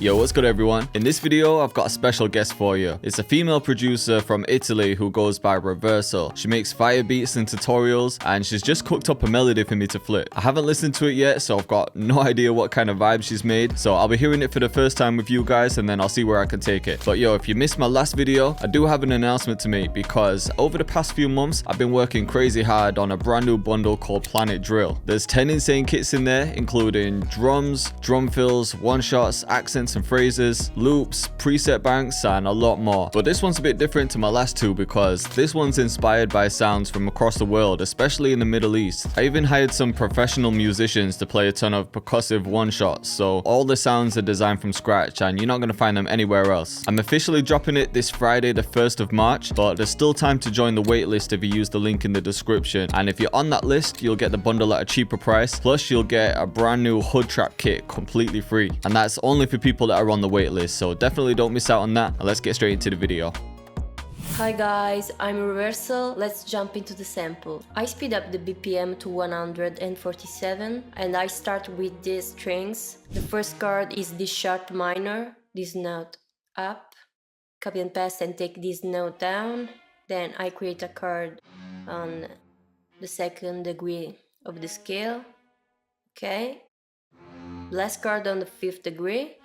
Yo, what's good everyone? In this video, I've got a special guest for you. It's a female producer from Italy who goes by R3versal. She makes fire beats and tutorials, and she's just cooked up a melody for me to flip. I haven't listened to it yet, so I've got no idea what kind of vibe she's made. So I'll be hearing it for the first time with you guys, and then I'll see where I can take it. But yo, if you missed my last video, I do have an announcement to make, because over the past few months, I've been working crazy hard on a brand new bundle called Planet Drill. There's 10 insane kits in there, including drums, drum fills, one-shots, accents and phrases, loops, preset banks, and a lot more. But this one's a bit different to my last two because this one's inspired by sounds from across the world, especially in the Middle East. I even hired some professional musicians to play a ton of percussive one-shots, so all the sounds are designed from scratch and you're not going to find them anywhere else. I'm officially dropping it this Friday the 1st of March, but there's still time to join the waitlist if you use the link in the description. And if you're on that list, you'll get the bundle at a cheaper price, plus you'll get a brand new hood trap kit completely free. And that's only for people that are on the waitlist, so definitely don't miss out on that. And let's get straight into the video. Hi guys, I'm R3versal. Let's jump into the sample. I speed up the BPM to 147 and I start with these strings. The first chord is this sharp minor, this note up, copy and paste and take this note down. Then I create a chord on the second degree of the scale. Okay. Last chord on the 5th degree.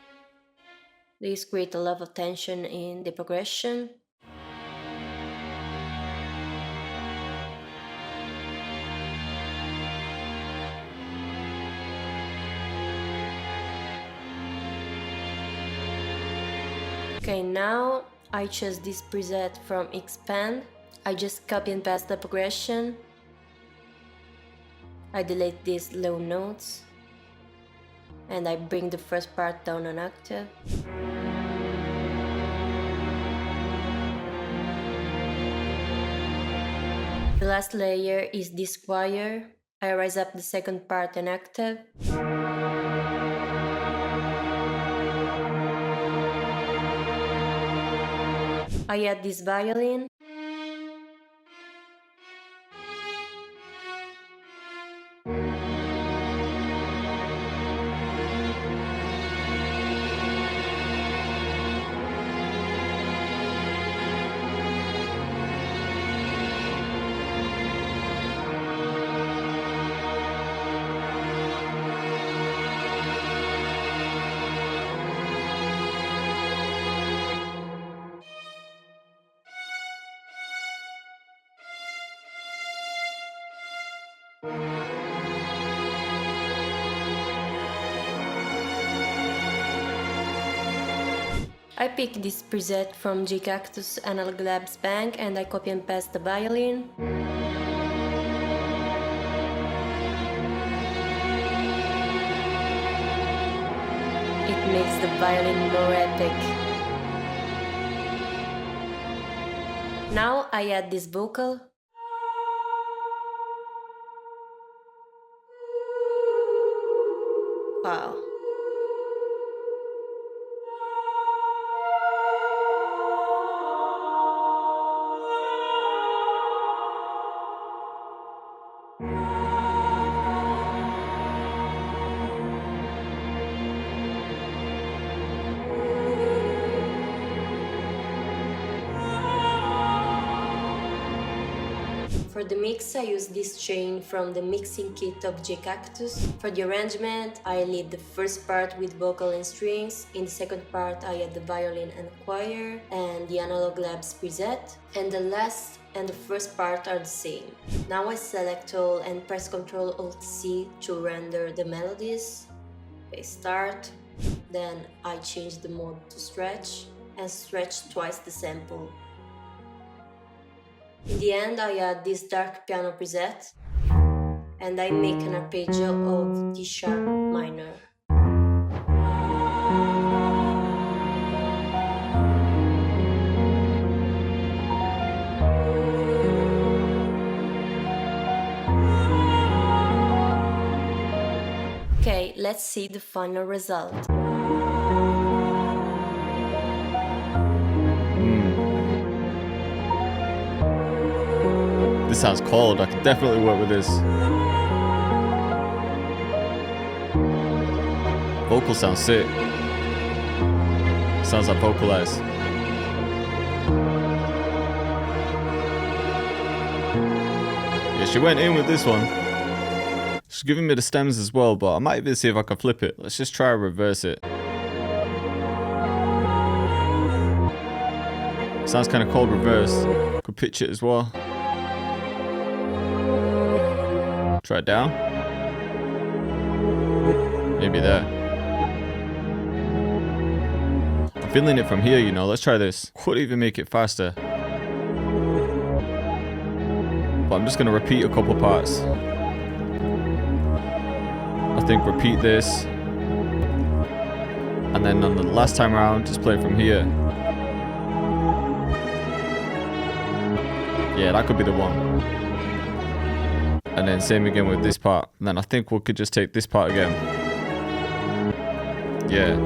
This creates a lot of tension in the progression. Okay, now I choose this preset from Expand. I just copy and paste the progression. I delete these low notes. And I bring the first part down an octave. The last layer is this choir. I raise up the second part an octave. I add this violin. I pick this preset from J-Cactus Analog Labs Bank and I copy and paste the violin. It makes the violin more epic. Now I add this vocal. Wow. For the mix, I use this chain from the mixing kit of J-Cactus. For the arrangement, I lead the first part with vocal and strings. In the second part, I add the violin and choir and the Analog Labs preset. And the last and the first part are the same. Now I select all and press Ctrl Alt C to render the melodies. Okay, start. Then I change the mode to stretch and stretch twice the sample. In the end, I add this dark piano preset and I make an arpeggio of D sharp minor. Okay, let's see the final result. This sounds cold. I could definitely work with this. Vocal sounds sick. Sounds like vocalized. Yeah, she went in with this one. She's giving me the stems as well, but I might even see if I can flip it. Let's just try to reverse it. Sounds kind of cold reversed. Could pitch it as well. Try it down. Maybe there. I'm feeling it from here, you know. Let's try this. Could even make it faster. But I'm just going to repeat a couple parts. I think repeat this. And then on the last time around, just play it from here. Yeah, that could be the one. And then same again with this part. And then I think we could just take this part again. Yeah.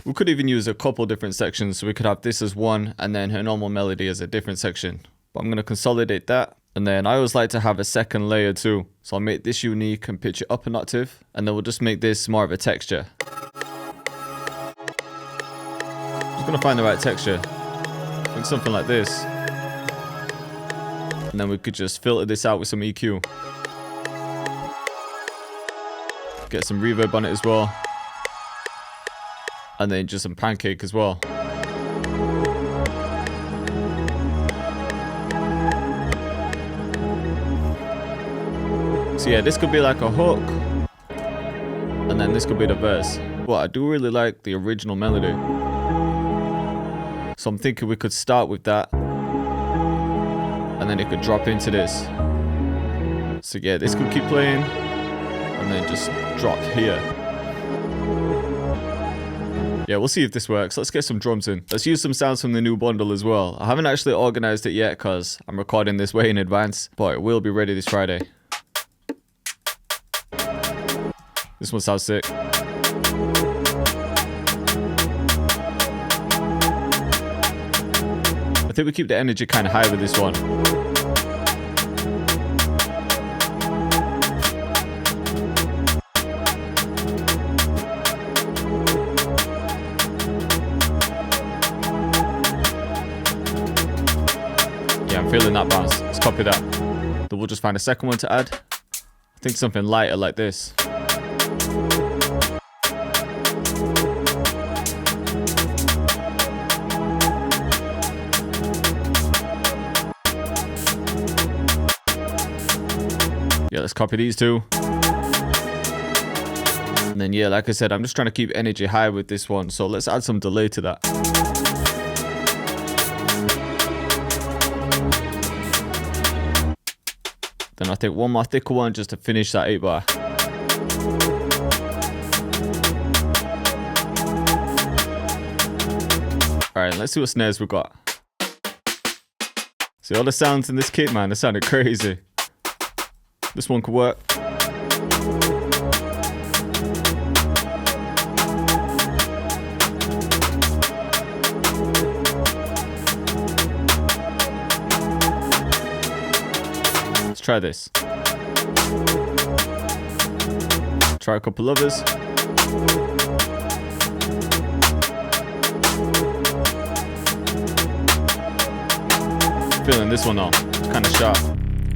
We could even use a couple different sections. So we could have this as one and then her normal melody as a different section. But I'm going to consolidate that. And then I always like to have a second layer too. So I'll make this unique and pitch it up an octave. And then we'll just make this more of a texture. Just going to find the right texture. I think something like this. And then we could just filter this out with some EQ. Get some reverb on it as well. And then just some pancake as well. So yeah, this could be like a hook. And then this could be the verse. But I do really like the original melody. So I'm thinking we could start with that. And then it could drop into this. So yeah, this could keep playing. And then just drop here. Yeah, we'll see if this works. Let's get some drums in. Let's use some sounds from the new bundle as well. I haven't actually organized it yet because I'm recording this way in advance. But it will be ready this Friday. This one sounds sick. I think we keep the energy kind of high with this one. Yeah, I'm feeling that bounce. Let's copy that. Then we'll just find a second one to add. I think something lighter like this. Yeah, let's copy these two. And then yeah, like I said, I'm just trying to keep energy high with this one. So let's add some delay to that. Then I think one more thicker one just to finish that 8-bar. Alright, let's see what snares we got. See all the sounds in this kit, man, they sounded crazy. This one could work. Let's try this. Try a couple others. Feeling this one though, it's kind of sharp.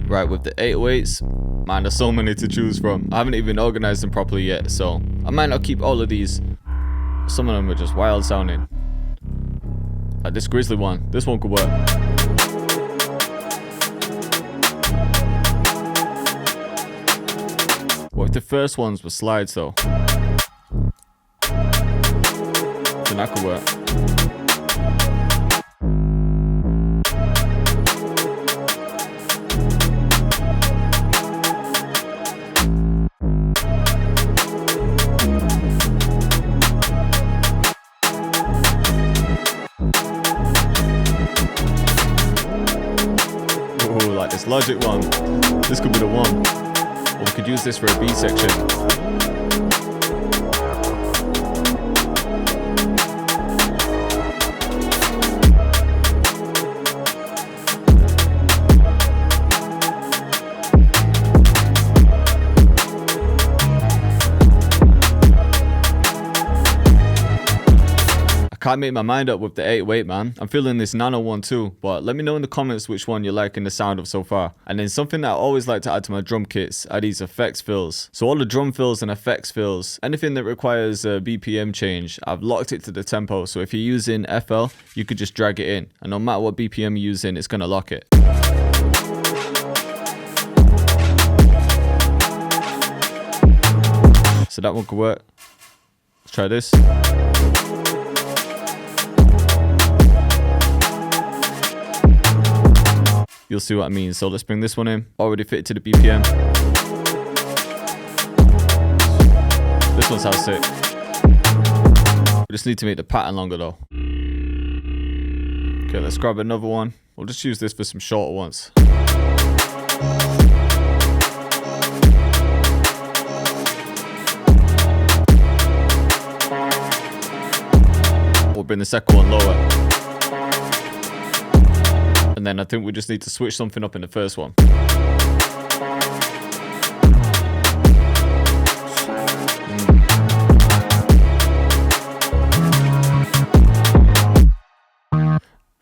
Right, with the 808s, man, there's so many to choose from. I haven't even organized them properly yet, so I might not keep all of these. Some of them are just wild sounding. Like this grizzly one, this one could work. What if the first ones were slides though? Then that could work. Like this Logic one, this could be the one. Or we could use this for a B section. can't make my mind up with the 808, man. I'm feeling this nano one too, but let me know in the comments which one you're liking the sound of so far. And then something that I always like to add to my drum kits are these effects fills. So all the drum fills and effects fills, anything that requires a BPM change, I've locked it to the tempo. So if you're using FL, you could just drag it in, and no matter what BPM you're using, it's gonna lock it. So that one could work. Let's try this. You'll see what I mean. So let's bring this one in. Already fitted to the BPM. This one sounds sick. We just need to make the pattern longer though. Okay, let's grab another one. We'll just use this for some shorter ones. We'll bring the second one lower. And then I think we just need to switch something up in the first one.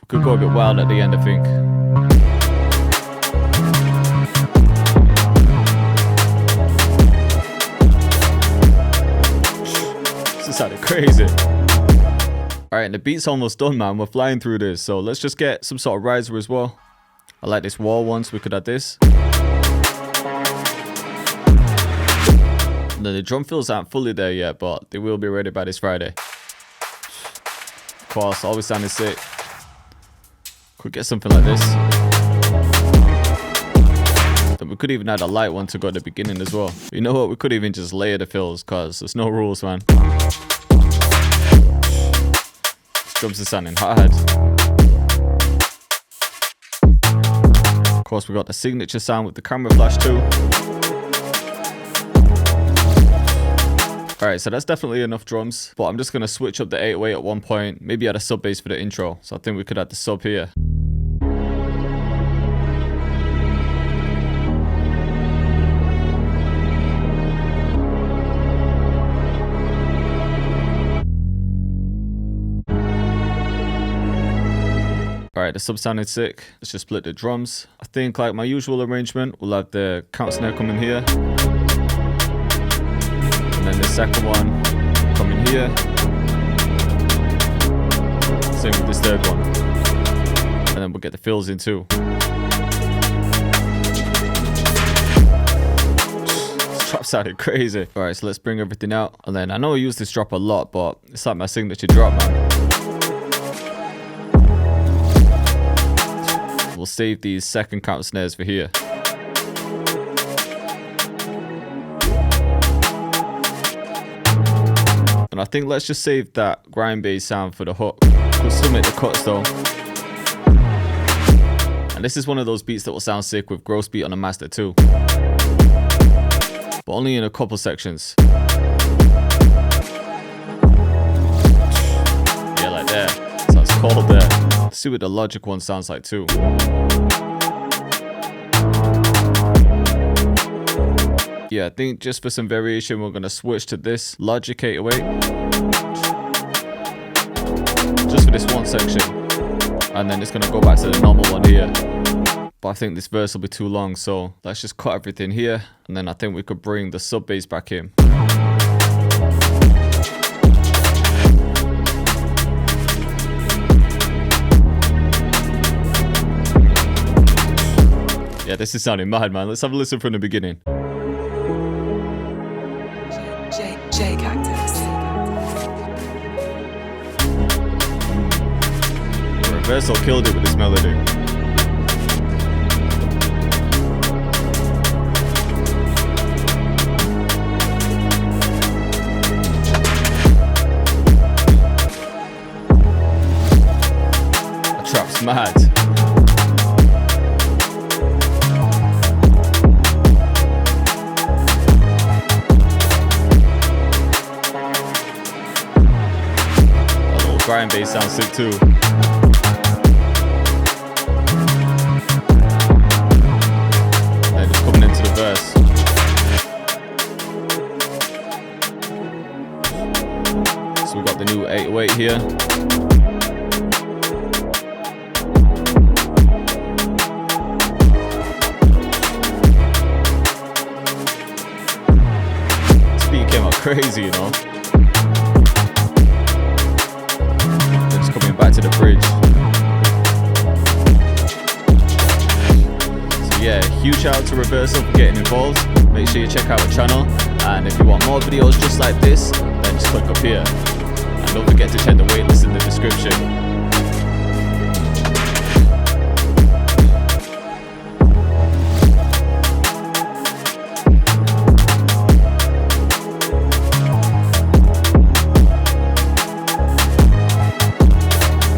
We could go a bit wild at the end, I think. This sounded crazy. Alright, and the beat's almost done, man. We're flying through this. So let's just get some sort of riser as well. I like this wall one, so we could add this. And then the drum fills aren't fully there yet, but they will be ready by this Friday. Of course, always sounding sick. Could get something like this. Then we could even add a light one to go at the beginning as well. But you know what? We could even just layer the fills, because there's no rules, man. Drums are sounding hard. Of course, we got the signature sound with the camera flash too. Alright, so that's definitely enough drums. But I'm just going to switch up the 808 at one point. Maybe add a sub bass for the intro. So I think we could add the sub here. Alright, the sub sounded sick. Let's just split the drums. I think, like my usual arrangement, we'll have the count snare coming here. And then the second one coming here. Same with this third one. And then we'll get the fills in too. This drop sounded crazy. Alright, so let's bring everything out. And then I know I use this drop a lot, but it's like my signature drop, man. We'll save these second count snares for here. And I think let's just save that grind bass sound for the hook. We'll still make the cuts though. And this is one of those beats that will sound sick with gross beat on the master too. But only in a couple sections. Yeah, like there. Sounds cold there. Let's see what the Logic one sounds like too. Yeah, I think just for some variation, we're going to switch to this Logic 808. Just for this one section. And then it's going to go back to the normal one here. But I think this verse will be too long, so let's just cut everything here. And then I think we could bring the sub bass back in. Yeah, this is sounding mad, man. Let's have a listen from the beginning. J Cactus. R3versal killed it with this melody. That trap's mad. Grind bass sounds sick too. Then just coming into the verse. So we got the new new 808 here. This beat came out crazy, you know. Just coming back to the bridge. So yeah, huge shout out to R3versal for getting involved. Make sure you check out the channel, and if you want more videos just like this, then just click up here. And don't forget to check the waitlist in the description.